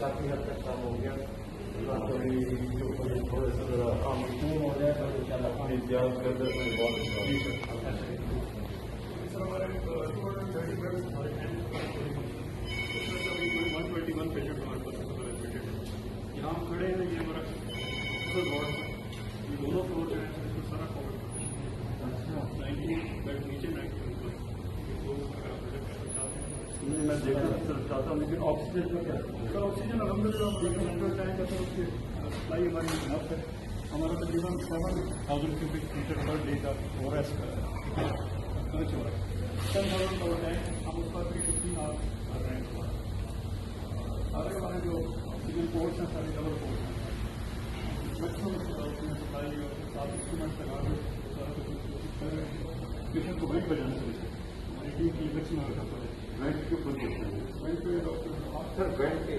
کافی حد تک کام ہو گیا. تھوڑے سے ذرا خون ہو جائے تو ان شاء اللہ پانی زیادہ کر دے تو بہت یہاں کھڑے ہیں. یہ ہمارا یہ دونوں فلور جو ہے اس کو سارا کور نیچے میں دیکھنا چاہتا ہوں لیکن آکسیجن کا کیا سر آکسیجن الحمد للہ ٹائم کا سر اس کی سپلائی ہماری انف ہے. ہمارا تقریباً 7,000 کیوبک میٹر پر ڈے کا اور ایس خرچ ہو رہا ہے. 10,000 کا ٹینک ہم اس پر 350 آور کر رہے ہیں. سارے ہمارے جو آکسیجن پورٹس ہیں سارے ڈبل پورٹ ہیں. میکسیمم سپلائی اور ساتھ انسٹرومنٹ لگا کے سارا کچھ کر رہے ہیں. پیشنٹ کو ویٹ بجانے سے ہماری ٹیم کی میکسیمم رکھا پڑے. وینٹ کے اوپر سر وینٹ کے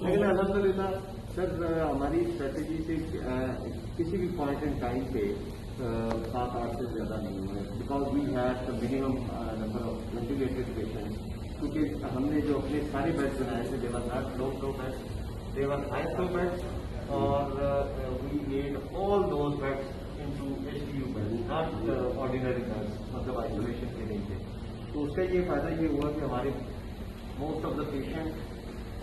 لیکن الحمد للہ سر ہماری اسٹریٹجی سے کسی بھی پوائنٹ ان ٹائم پہ 7-8 سے زیادہ نہیں ہوئے because we have the minimum number of ventilated patient. کیونکہ ہم نے جو اپنے سارے بیڈ بنائے تھے they're not low flow bed they're high flow bed اور we made all those bed into HDU bed not ordinary bed مطلب آئسولیشن کے نہیں تھے. تو اس کا یہ فائدہ یہ ہوا کہ ہمارے most of the patient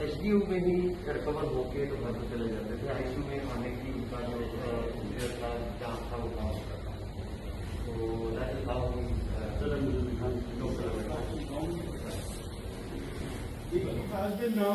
HDU میں ہی ریکور ہو کے تو گھر میں چلے جاتے تھے. ICU میں آنے کی ان کا جو چانس تھا وہ کام ہوتا تھا. تو that is how has been now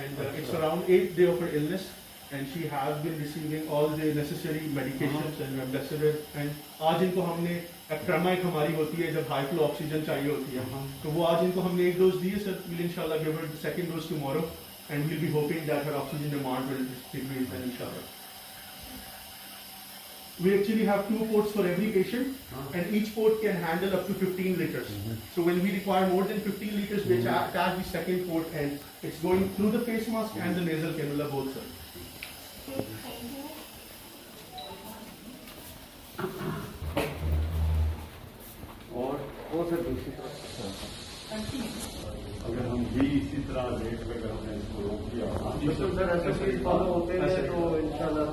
and it's around 8th day of her illness and she has been receiving all the necessary medications and remdesivir and آج ان کو ہم نے ایکٹرما ایک ہماری ہوتی ہے جب ہائی فلو آکسیجن چاہیے ہوتی ہے تو وہ آج ان کو ہم نے 1 ڈوز دی ہے سر. ویل انشاءاللہ give her the second dose tomorrow and we'll be hoping that her oxygen demand will decrease and inshallah. We actually have 2 ports for every patient and each port can handle up to 15 liters. So when we require more than 15 liters, we attach the second port and it's going through the face mask and the nasal cannula both, sir. اور سر دوسری طرف اگر ہم بھی اسی طرح rate پہ اگر ہم نے اس کو روک دیا سر ایسے فالو ہوتے ہیں تو ان شاء اللہ